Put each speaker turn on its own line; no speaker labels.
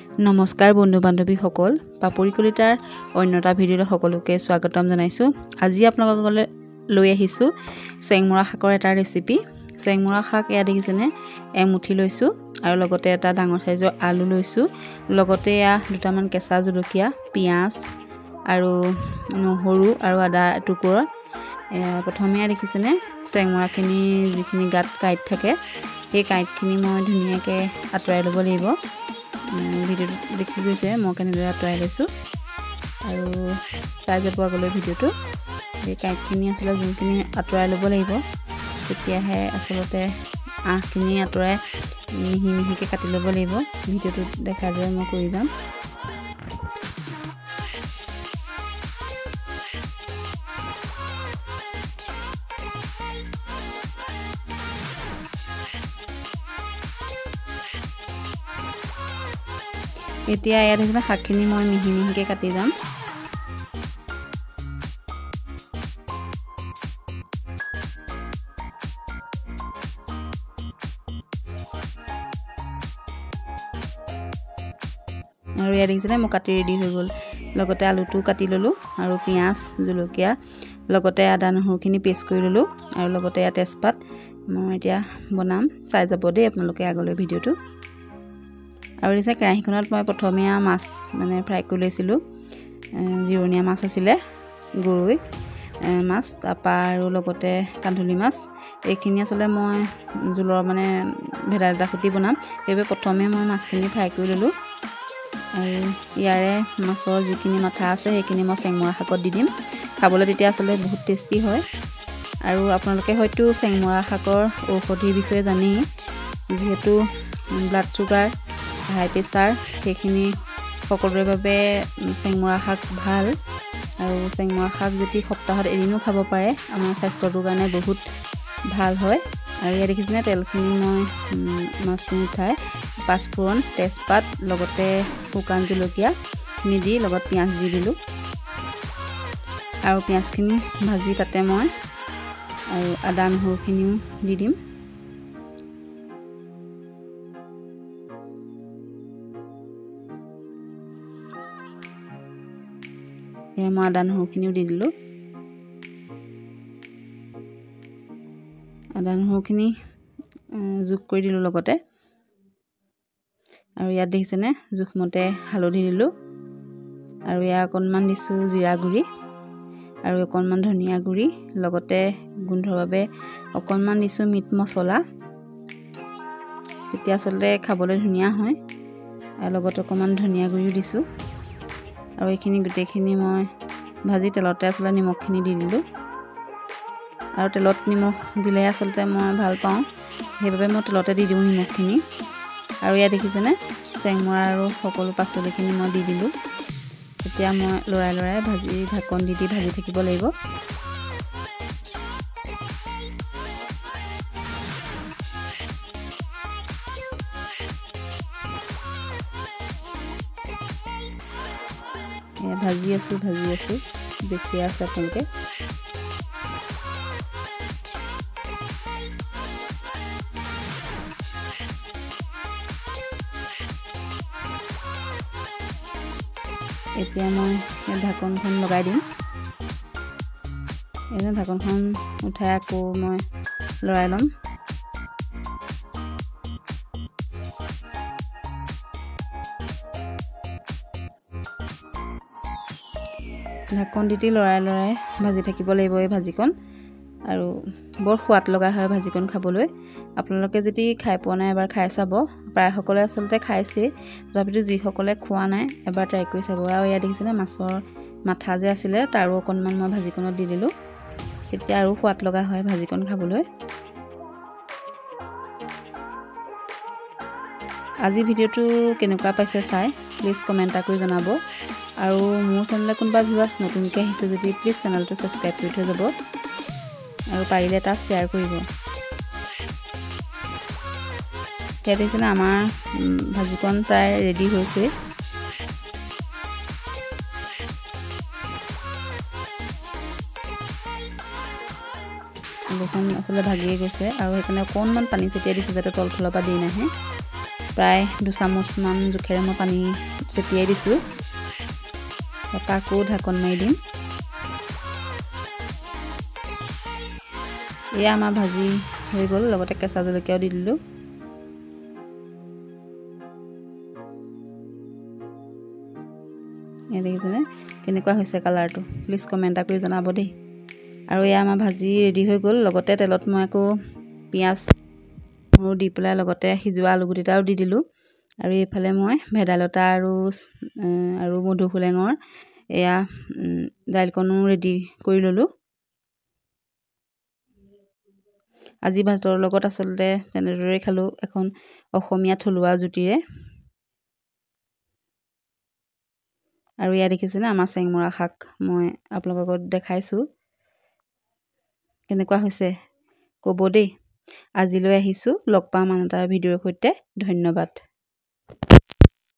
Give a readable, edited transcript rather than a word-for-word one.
নমস্কাৰ বন্ধু বান্ধৱীসকল, পাপৰি কলিতাৰ অন্যটা ভিডিঅ'লৈ সকলোকে স্বাগতম জনাইছোঁ। আজি আপোনালোকলৈ লৈ আহিছোঁ চেংমৰা শাকৰ এটা ৰেচিপি। চেংমৰা শাক এয়া দেখিছেনে, এমুঠি লৈছোঁ আৰু লগতে এটা ডাঙৰ সাইজৰ আলু লৈছোঁ। লগতে এয়া দুটামান কেঁচা জলকীয়া, পিঁয়াজ আৰু নহৰু আৰু আদা টুকুৰা। প্ৰথমে দেখিছেনে চেংমৰাখিনি যিখিনি গাত কাঁইট থাকে, সেই কাঁইটখিনি মই ধুনীয়াকৈ আঁতৰাই ল'ব লাগিব। ভিডিঅ'টো দেখি গৈছে মই কেনেদৰে আঁতৰাই লৈছোঁ আৰু চাই যাব আগলৈ ভিডিঅ'টো। এই কাঁইটখিনি আচলতে যোনখিনি আঁতৰাই ল'ব লাগিব, তেতিয়াহে আচলতে আঁহখিনি আঁতৰাই মিহি মিহিকৈ কাটি ল'ব লাগিব। ভিডিঅ'টো দেখাৰ দৰে মই কৰি যাম। এতিয়া ইয়াত দেখিলে শাকখিনি মই মিহি মিহিকৈ কাটি যাম। আৰু ইয়াত দেখিছেনে মই কাটি ৰেডি হৈ গ'ল। লগতে আলুটো কাটি ল'লোঁ আৰু পিঁয়াজ, জলকীয়া লগতে আদা নহৰুখিনি পেষ্ট কৰি ল'লোঁ আৰু লগতে ইয়াত তেজপাত। মই এতিয়া বনাম, চাই যাব দেই আপোনালোকে আগলৈ ভিডিঅ'টো। আৰু দিছে কেৰাহীখনত মই প্ৰথমে মাছ ফ্ৰাই কৰি লৈছিলোঁ। জিৰণীয়া মাছ আছিলে, গৰৈ মাছ, তাৰপৰা আৰু লগতে কান্ধুলি মাছ। এইখিনি আচলতে মই জোলৰ ভেদাইলতা সৈতে বনাম, সেইবাবে প্ৰথমে মই মাছখিনি ফ্ৰাই কৰি ল'লোঁ। আৰু ইয়াৰে মাছৰ যিখিনি মাথা আছে সেইখিনি মই চেংমৰা শাকত দি দিম। খাবলৈ তেতিয়া আচলতে বহুত টেষ্টি হয়। আৰু আপোনালোকে হয়তো চেংমৰা শাকৰ ঔষধিৰ বিষয়ে জানেই, যিহেতু ব্লাড চুগাৰ, হাই প্ৰেছাৰ সেইখিনি সকলোৰে বাবে চেংমৰা শাক ভাল। আৰু চেংমৰা শাক যদি সপ্তাহত এদিনো খাব পাৰে, আমাৰ স্বাস্থ্যটোৰ কাৰণে বহুত ভাল হয়। আৰু ইয়াত দেখিছেনে তেলখিনি মই মাছখিনি উঠাই পাঁচফোৰণ, তেজপাত লগতে শুকান জলকীয়াখিনি দি লগত পিঁয়াজ দি দিলোঁ। আৰু পিঁয়াজখিনি ভাজি তাতে মই আৰু আদা নহৰুখিনিও দি দিম। সেয়ে মই আদা নহৰুখিনিও দি দিলোঁ। আদা নহৰুখিনি যোগ কৰি দিলোঁ লগতে। আৰু ইয়াত দেখিছেনে জোখমতে হালধি দিলোঁ আৰু ইয়াত অকণমান দিছোঁ জিৰা গুড়ি আৰু অকণমান ধনিয়া গুড়ি, লগতে গোন্ধৰ বাবে অকণমান দিছোঁ মিট মছলা, তেতিয়া আচলতে খাবলৈ ধুনীয়া হয়। আৰু লগতে অকণমান ধনিয়া গুড়িও দিছোঁ। আৰু এইখিনি গোটেইখিনি মই ভাজি তেলতে আচলতে নিমখখিনি দি দিলোঁ। আৰু তেলত নিমখ দিলে আচলতে মই ভাল পাওঁ, সেইবাবে মই তেলতে দি দিওঁ নিমখখিনি। আৰু ইয়াত দেখিছেনে চেংমৰা আৰু সকলো পাচলিখিনি মই দি দিলোঁ। এতিয়া মই লৰাই লৰাই ঢাকন দি ভাজি থাকিব লাগিব। ভাজি আছোঁ দেখিয়ে আছে আপোনালোকে। এতিয়া মই ঢাকনখন লগাই দিম। এতিয়া ঢাকনখন উঠাই আকৌ মই লৰাই ল'ম। ঢাকন দি লৰাই লৰাই ভাজি থাকিব লাগিব এই ভাজিকণ। আৰু বৰ সোৱাদ লগা হয় ভাজিকণ খাবলৈ। আপোনালোকে যদি খাই পোৱা নাই এবাৰ খাই চাব। প্ৰায়সকলে আচলতে খাইছেই, তথাপিতো যিসকলে খোৱা নাই এবাৰ ট্ৰাই কৰি চাব। আৰু ইয়াত দেখিছেনে মাছৰ মাথা যে আছিলে, তাৰো অকণমান মই ভাজিকণত দি দিলোঁ, তেতিয়া আৰু সোৱাদ লগা হয় ভাজিকণ খাবলৈ। আজি ভিডিঅ'টো কেনেকুৱা পাইছে চাই প্লিজ কমেণ্ট এটা কৰি জনাব। আৰু মোৰ চেনেললৈ কোনোবা ভিউৱাৰ্ছ নতুনকৈ আহিছে যদি প্লিজ চেনেলটো ছাবস্ক্ৰাইব কৰি থৈ যাব আৰু পাৰিলে এটা শ্বেয়াৰ কৰিব। ইয়াত দেখিছেনে আমাৰ ভাজিকণ প্ৰায় ৰেডি হৈছে। আলুখন আচলতে ভাগিয়ে গৈছে আৰু সেইকাৰণে অকণমান পানী ছটিয়াই দিছোঁ যাতে তলফালৰ পৰা দি নাহে। প্ৰায় 2 চামুচমান জোখেৰে মই পানী ছটিয়াই দিছোঁ। তাৰপৰা আকৌ ঢাকন মাৰি দিম। এয়া আমাৰ ভাজি হৈ গ'ল, লগতে কেঁচা জলকীয়াও দি দিলোঁ। এয়া দেখিছেনে কেনেকুৱা হৈছে কালাৰটো, প্লিজ কমেণ্ট এটা কৰি জনাব দেই। আৰু এয়া আমাৰ ভাজি ৰেডি হৈ গ'ল। লগতে তেলত মই আকৌ পিঁয়াজ নহৰু দি পেলাই লগতে সিজোৱা আলুগুটিটাও দি দিলোঁ। আৰু এইফালে মই ভেদাইলতা আৰু মধুসোলেঙৰ এয়া দাইলকণো ৰেডি কৰি ল'লোঁ। আজি ভাতৰ লগত আচলতে তেনেদৰেই খালোঁ, এখন অসমীয়া থলুৱা জুতিৰে। আৰু এয়া দেখিছেনে আমাৰ চেংমৰা শাক মই আপোনালোকৰ আগত দেখাইছোঁ। কেনেকুৱা হৈছে ক'ব দেই। আজিলৈ আহিছোঁ, লগ পাম আন এটা ভিডিঅ'ৰ সৈতে। ধন্যবাদ।